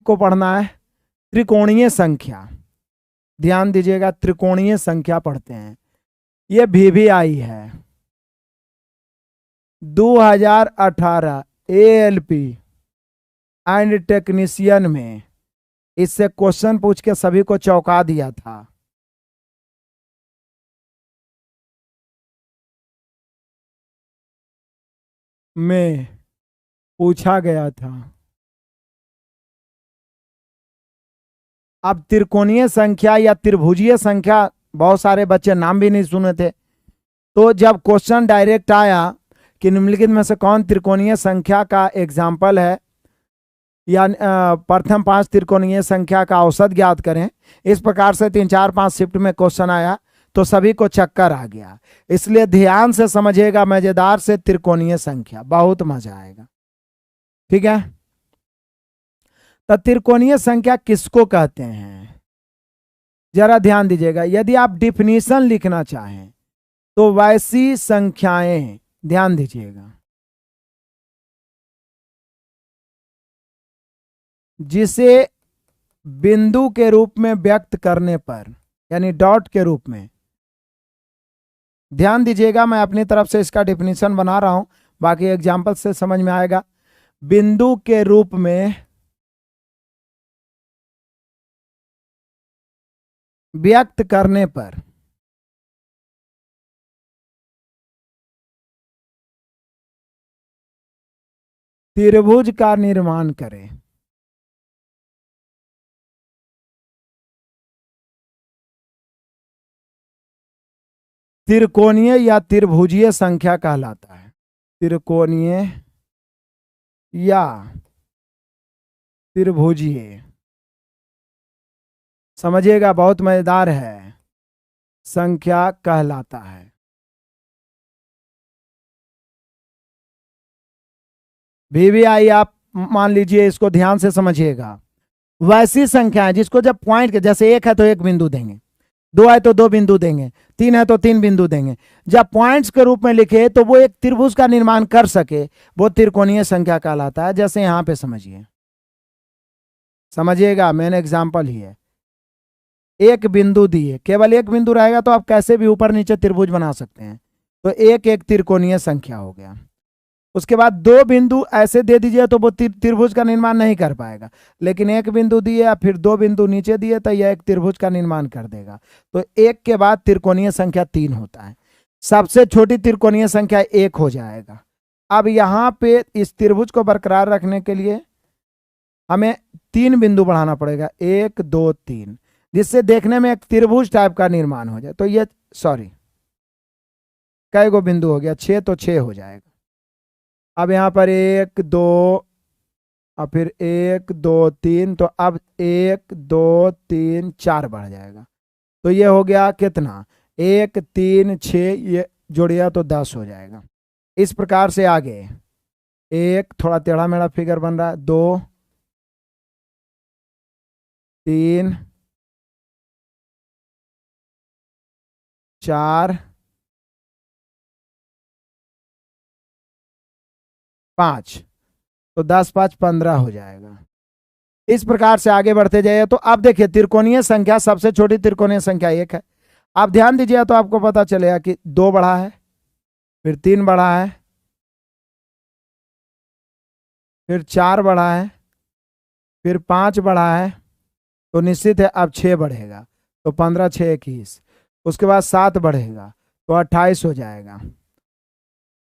आपको पढ़ना है त्रिकोणीय संख्या। ध्यान दीजिएगा, त्रिकोणीय संख्या पढ़ते हैं। ये VVI है 2018 ALP एंड टेक्नीशियन में। इससे क्वेश्चन पूछ के सभी को चौंका दिया था। में पूछा गया था। अब त्रिकोणीय संख्या या त्रिभुजीय संख्या, बहुत सारे बच्चे नाम भी नहीं सुने थे, तो जब क्वेश्चन डायरेक्ट आया कि निम्नलिखित में से कौन त्रिकोणीय संख्या का एग्जाम्पल है, या प्रथम 5 त्रिकोणीय संख्या का औसत ज्ञात करें, इस प्रकार से 3 4 5 शिफ्ट में क्वेश्चन आया तो सभी को चक्कर आ गया। इसलिए ध्यान से समझिएगा, मजेदार से त्रिकोणीय संख्या, बहुत मजा आएगा। ठीक है, तो त्रिकोणीय संख्या किसको कहते हैं जरा ध्यान दीजिएगा। यदि आप डिफिनीशन लिखना चाहें तो वैसी संख्याएं, ध्यान दीजिएगा, जिसे बिंदु के रूप में व्यक्त करने पर, यानी डॉट के रूप में, ध्यान दीजिएगा मैं अपनी तरफ से इसका डिफिनीशन बना रहा हूं, बाकी एग्जाम्पल से समझ में आएगा। बिंदु के रूप में व्यक्त करने पर त्रिभुज का निर्माण करें। त्रिकोणीय या त्रिभुजीय संख्या कहलाता है। त्रिकोणीय या त्रिभुजीय, समझिएगा, बहुत मजेदार है, संख्या कहलाता है। VVI आप मान लीजिए, इसको ध्यान से समझिएगा। वैसी संख्या है जिसको जब पॉइंट के, जैसे 1 है तो 1 बिंदु देंगे, 2 है तो 2 बिंदु देंगे, 3 है तो 3 बिंदु देंगे, जब पॉइंट्स के रूप में लिखे तो वो एक त्रिभुज का निर्माण कर सके, वो त्रिकोणीय संख्या कहलाता है। जैसे यहां पे समझिए, समझिएगा, मेन एग्जांपल ही है। एक बिंदु दिए, केवल एक बिंदु रहेगा तो आप कैसे भी ऊपर नीचे त्रिभुज बना सकते हैं, तो एक त्रिकोणीय संख्या हो गया। उसके बाद 2 बिंदु ऐसे दे दीजिए तो वो त्रिभुज का निर्माण नहीं कर पाएगा, लेकिन एक बिंदु दिए या फिर 2 बिंदु नीचे दिए तो यह एक त्रिभुज का निर्माण कर देगा। तो 1 के बाद त्रिकोणीय संख्या 3 होता है। सबसे छोटी त्रिकोणीय संख्या 1 हो जाएगा। अब यहां पे इस त्रिभुज को बरकरार रखने के लिए हमें 3 बिंदु बढ़ाना पड़ेगा, 1 2 3, जिससे देखने में एक त्रिभुज टाइप का निर्माण हो जाए। तो ये कई गो बिंदु हो गया, 6, तो 6 हो जाएगा। अब यहां पर 1 2 और फिर 1 2 3, तो अब 1 2 3 4 बढ़ जाएगा। तो ये हो गया कितना, 1 3 6, ये जोड़िया तो 10 हो जाएगा। इस प्रकार से आगे 1, थोड़ा टेढ़ा मेढ़ा फिगर बन रहा है, 2 3 4 5, तो 10 5 15 हो जाएगा। इस प्रकार से आगे बढ़ते जाइए। तो अब देखिए, त्रिकोणीय संख्या, सबसे छोटी त्रिकोणीय संख्या 1 है। आप ध्यान दीजिए तो आपको पता चलेगा कि 2 बढ़ा है, फिर 3 बढ़ा है, फिर 4 बढ़ा है, फिर 5 बढ़ा है, तो निश्चित है अब 6 बढ़ेगा, तो 15 6 21। उसके बाद 7 बढ़ेगा तो 28 हो जाएगा,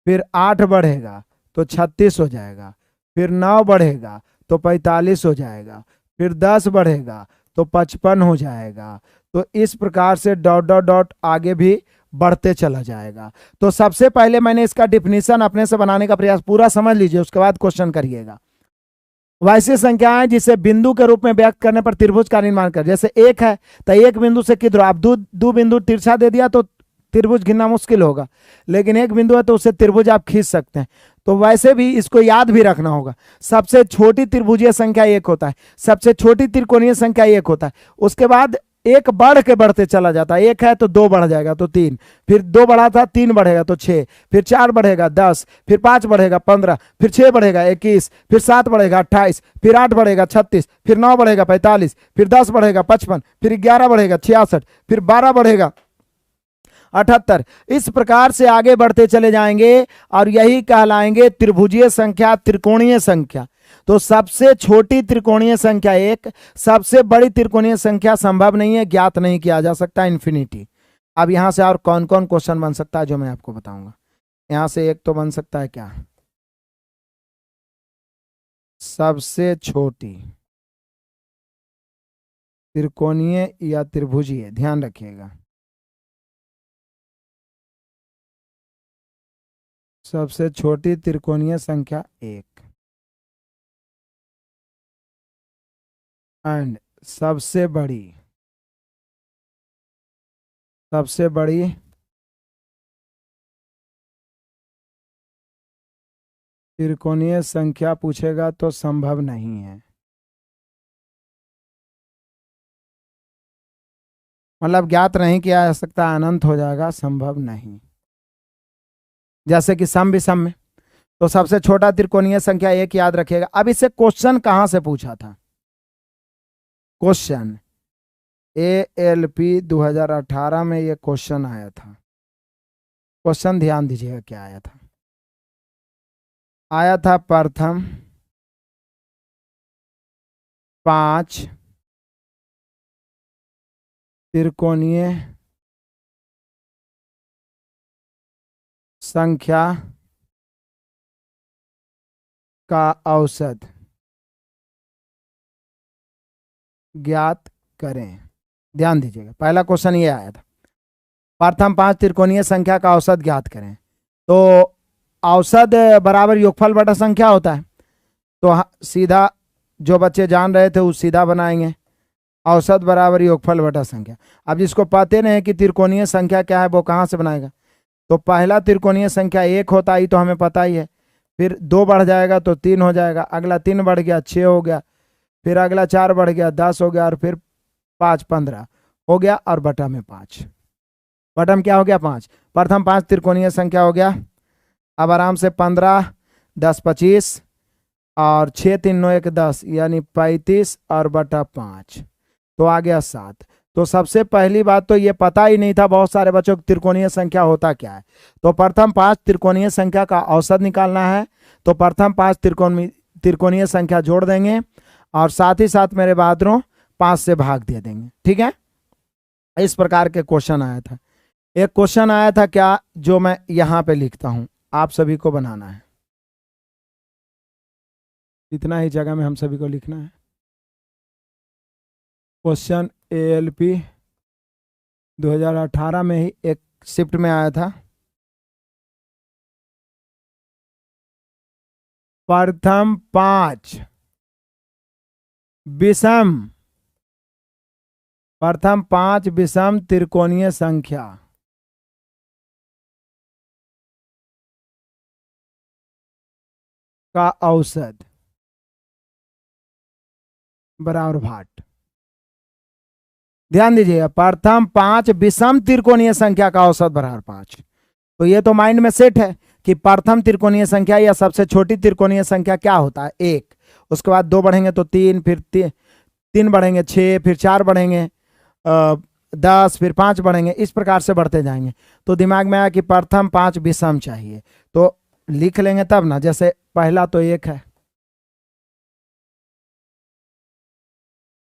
फिर 8 बढ़ेगा तो 36 हो जाएगा, फिर 9 बढ़ेगा तो 45 हो जाएगा, फिर 10 बढ़ेगा तो 55 हो जाएगा। तो इस प्रकार से डॉट डॉट डॉट आगे भी बढ़ते चला जाएगा। तो सबसे पहले मैंने इसका डिफिनीशन अपने से बनाने का प्रयास, पूरा समझ लीजिए, उसके बाद क्वेश्चन करिएगा। वैसी संख्याएं जिसे बिंदु के रूप में व्यक्त करने पर त्रिभुज का निर्माण कर, जैसे 1 है तो 1 बिंदु से किधर, आप दो बिंदु तिरछा दे दिया तो त्रिभुज गिनना मुश्किल होगा, लेकिन 1 बिंदु है तो उससे त्रिभुज आप खींच सकते हैं। तो वैसे भी इसको याद भी रखना होगा, सबसे छोटी त्रिभुजीय संख्या 1 होता है, सबसे छोटी त्रिकोणीय संख्या 1 होता है। उसके बाद एक बढ़ के बढ़ते चला जाता है। एक है तो दो बढ़ जाएगा तो तीन, फिर दो बढ़ा था तीन बढ़ेगा तो छः, फिर चार बढ़ेगा 10, फिर पाँच बढ़ेगा 15, फिर छः बढ़ेगा 21, फिर सात बढ़ेगा 28, फिर आठ बढ़ेगा 36, फिर नौ बढ़ेगा 45, फिर 10 बढ़ेगा 55, फिर 11 बढ़ेगा 66, फिर 12 बढ़ेगा 78। इस प्रकार से आगे बढ़ते चले जाएंगे और यही कहलाएंगे त्रिभुजीय संख्या, त्रिकोणीय संख्या। तो सबसे छोटी त्रिकोणीय संख्या एक, सबसे बड़ी त्रिकोणीय संख्या संभव नहीं है, ज्ञात नहीं किया जा सकता, इन्फिनिटी। अब यहां से और कौन कौन क्वेश्चन बन सकता है जो मैं आपको बताऊंगा। यहां से एक तो बन सकता है क्या, सबसे छोटी त्रिकोणीय या त्रिभुजीय, ध्यान रखिएगा, सबसे छोटी त्रिकोणीय संख्या एक, एंड सबसे बड़ी त्रिकोणीय संख्या पूछेगा तो संभव नहीं है, मतलब ज्ञात नहीं किया जा सकता, अनंत हो जाएगा, संभव नहीं। जैसे कि सम विषम में, तो सबसे छोटा त्रिकोणीय संख्या एक याद रखिएगा। अब इससे क्वेश्चन कहां से पूछा था, क्वेश्चन ALP 2018 में ये क्वेश्चन आया था। क्वेश्चन ध्यान दीजिएगा क्या आया था, आया था प्रथम 5 त्रिकोणीय संख्या का औसत ज्ञात करें। ध्यान दीजिएगा, पहला क्वेश्चन ये आया था, प्रथम 5 त्रिकोणीय संख्या का औसत ज्ञात करें। तो औसत बराबर योगफल बटा संख्या होता है, तो सीधा जो बच्चे जान रहे थे वो सीधा बनाएंगे, औसत बराबर योगफल बटा संख्या। अब जिसको पता नहीं कि त्रिकोणीय संख्या क्या है वो कहाँ से बनाएगा, तो पहला त्रिकोणीय संख्या एक होता ही तो हमें पता ही है, फिर दो बढ़ जाएगा तो तीन हो जाएगा, अगला तीन बढ़ गया 6 हो गया, फिर अगला 4 बढ़ गया 10 हो गया, और फिर 5 15 हो गया, और बटा में 5, बटा में क्या हो गया 5। प्रथम 5 त्रिकोणीय संख्या हो गया। अब आराम से 15 10 25 और 6 3 9 1 10 यानी 35 और बटा 5, तो आ गया 7। तो सबसे पहली बात तो ये पता ही नहीं था बहुत सारे बच्चों को त्रिकोणीय संख्या होता क्या है। तो प्रथम 5 त्रिकोणीय संख्या का औसत निकालना है, तो प्रथम 5 त्रिकोणीय संख्या जोड़ देंगे और साथ ही साथ मेरे बहादुरों 5 से भाग दे देंगे, ठीक है। इस प्रकार के क्वेश्चन आया था। एक क्वेश्चन आया था क्या, जो मैं यहां पे लिखता हूं, आप सभी को बनाना है, इतना ही जगह में हम सभी को लिखना है। क्वेश्चन ALP 2018 में ही एक शिफ्ट में आया था। प्रथम 5 विषम, प्रथम 5 विषम त्रिकोणीय संख्या का औसत बराबर भाट। ध्यान दीजिएगा, प्रथम 5 विषम त्रिकोणीय संख्या का औसत बराबर 5। तो ये तो माइंड में सेट है कि प्रथम त्रिकोणीय संख्या या सबसे छोटी त्रिकोणीय संख्या क्या होता है, एक, उसके बाद दो बढ़ेंगे तो तीन, फिर तीन बढ़ेंगे 6, फिर 4 बढ़ेंगे 10, फिर 5 बढ़ेंगे, इस प्रकार से बढ़ते जाएंगे। तो दिमाग में आया कि प्रथम 5 विषम चाहिए, तो लिख लेंगे तब ना। जैसे पहला तो एक है,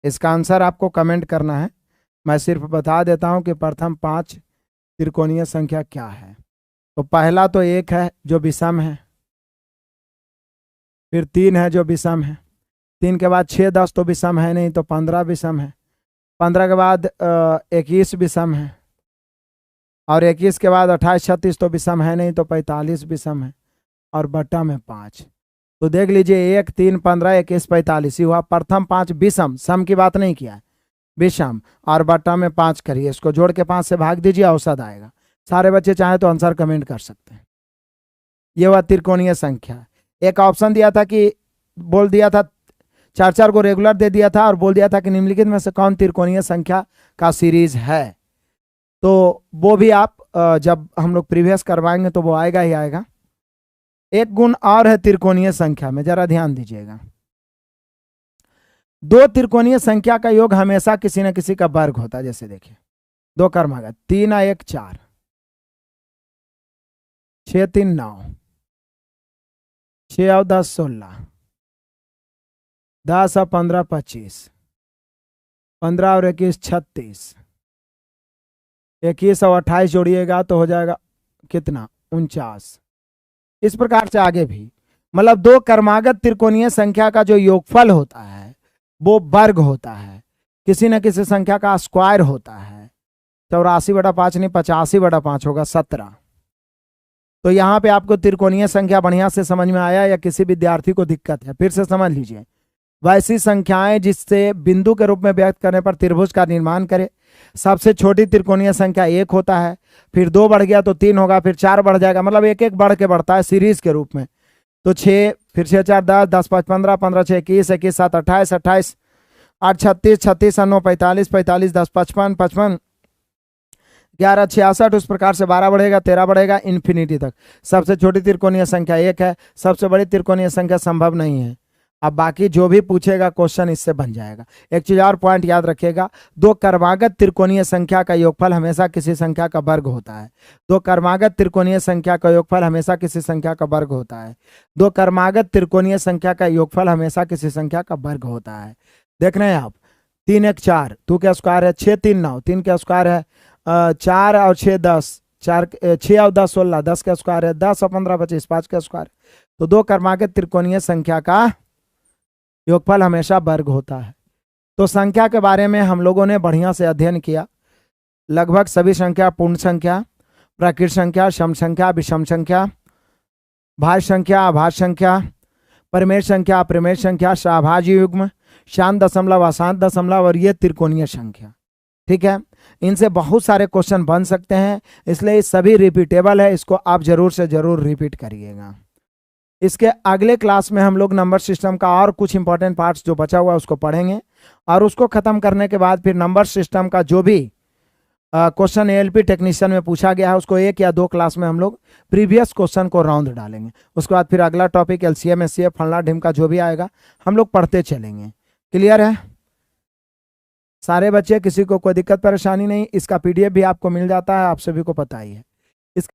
इसका आंसर आपको कमेंट करना है, मैं सिर्फ बता देता हूं कि प्रथम 5 त्रिकोणीय संख्या क्या है। तो पहला तो एक है जो विषम है, फिर 3 है जो विषम है, 3 के बाद 6 10 तो विषम है नहीं, तो 15 विषम है, 15 के बाद 21 विषम है, और 21 के बाद 28 36 तो विषम है नहीं, तो 45 विषम है, और बटा में 5। तो देख लीजिए 1 3 15 21 45 ही हुआ। प्रथम 5 विषम, सम की बात नहीं किया है, विषम, और बटा में 5 करिए, इसको जोड़ के 5 से भाग दीजिए, औसत आएगा। सारे बच्चे चाहे तो आंसर कमेंट कर सकते हैं। ये हुआ त्रिकोणीय संख्या। एक ऑप्शन दिया था कि बोल दिया था चार चार को रेगुलर दे दिया था और बोल दिया था कि निम्नलिखित में से कौन त्रिकोणीय संख्या का सीरीज है। तो वो भी आप जब हम लोग प्रीवियस करवाएंगे तो वो आएगा ही आएगा। एक गुण और है त्रिकोणीय संख्या में, जरा ध्यान दीजिएगा। दो त्रिकोणीय संख्या का योग हमेशा किसी न किसी का वर्ग होता है। जैसे देखिए, दो क्रमागत 3 और 1 4, 6 3 9, 6 और 10 16, 10 और 15 25, 15 और 21 36, 21 और 28 जोड़िएगा तो हो जाएगा कितना, 49। इस प्रकार से आगे भी, मतलब दो क्रमागत त्रिकोणीय संख्या का जो योगफल होता है वो वर्ग होता है, किसी न किसी संख्या का स्क्वायर होता है। 84/5 नहीं, 85/5 होगा, 17। तो यहाँ पे आपको त्रिकोणीय संख्या बढ़िया से समझ में आया या किसी विद्यार्थी को दिक्कत है? फिर से समझ लीजिए। वैसी संख्याएं जिससे बिंदु के रूप में व्यक्त करने पर त्रिभुज का निर्माण करे। सबसे छोटी त्रिकोणीय संख्या 1 होता है, फिर 2 बढ़ गया तो 3 होगा, फिर 4 बढ़ जाएगा, मतलब एक एक बढ़ के बढ़ता है सीरीज के रूप में। तो 6, फिर 6 4 10, 10 5 15, 15 6 21, 21 7 28, 28 8 36, 36 9 45, 45 10 55, 55 11 66, उस प्रकार से 12 बढ़ेगा, 13 बढ़ेगा, इन्फिनिटी तक। सबसे छोटी त्रिकोणीय संख्या 1 है, सबसे बड़ी त्रिकोणीय संख्या संभव नहीं है। अब बाकी जो भी पूछेगा क्वेश्चन इससे बन जाएगा। एक चीज और पॉइंट याद रखिएगा, दो क्रमागत त्रिकोणीय संख्या का योगफल हमेशा किसी संख्या का वर्ग होता है। दो क्रमागत त्रिकोणीय संख्या का योगफल हमेशा किसी संख्या का वर्ग होता है। दो क्रमागत त्रिकोणीय संख्या का योगफल हमेशा किसी संख्या का वर्ग होता है। देख रहे हैं आप, 3 1 4, 2 का स्क्वायर है 6 3 9, 3 का स्क्वायर है 4 और 6 10, 6 और 10 16, 10 का स्क्वायर है 10 और 15 25, 5 का स्क्वायर। तो दो क्रमागत त्रिकोणीय संख्या का योगफल हमेशा वर्ग होता है। तो संख्या के बारे में हम लोगों ने बढ़िया से अध्ययन किया। लगभग सभी संख्या, पूर्ण संख्या, प्राकृत संख्या, सम संख्या, विषम संख्या, भाज्य संख्या, अभाज्य संख्या, परिमेय संख्या, अपरिमेय संख्या, सहभाज्य युग्म, शांत दशमलव, अशांत दशमलव और ये त्रिकोणीय संख्या। ठीक है, इनसे बहुत सारे क्वेश्चन बन सकते हैं, इसलिए सभी रिपीटेबल है। इसको आप जरूर से जरूर रिपीट करिएगा। इसके अगले क्लास में हम लोग नंबर सिस्टम का और कुछ इंपॉर्टेंट पार्ट्स जो बचा हुआ है उसको पढ़ेंगे, और उसको खत्म करने के बाद फिर नंबर सिस्टम का जो भी क्वेश्चन एएलपी टेक्नीशियन में पूछा गया है उसको 1 या 2 क्लास में हम लोग प्रीवियस क्वेश्चन को राउंड डालेंगे। उसके बाद फिर अगला टॉपिक एलसीएम एचसीएफ फलना ढिमका जो भी आएगा हम लोग पढ़ते चलेंगे। क्लियर है सारे बच्चे? किसी को कोई दिक्कत परेशानी नहीं? इसका पीडीएफ भी आपको मिल जाता है, आप सभी को पता ही है।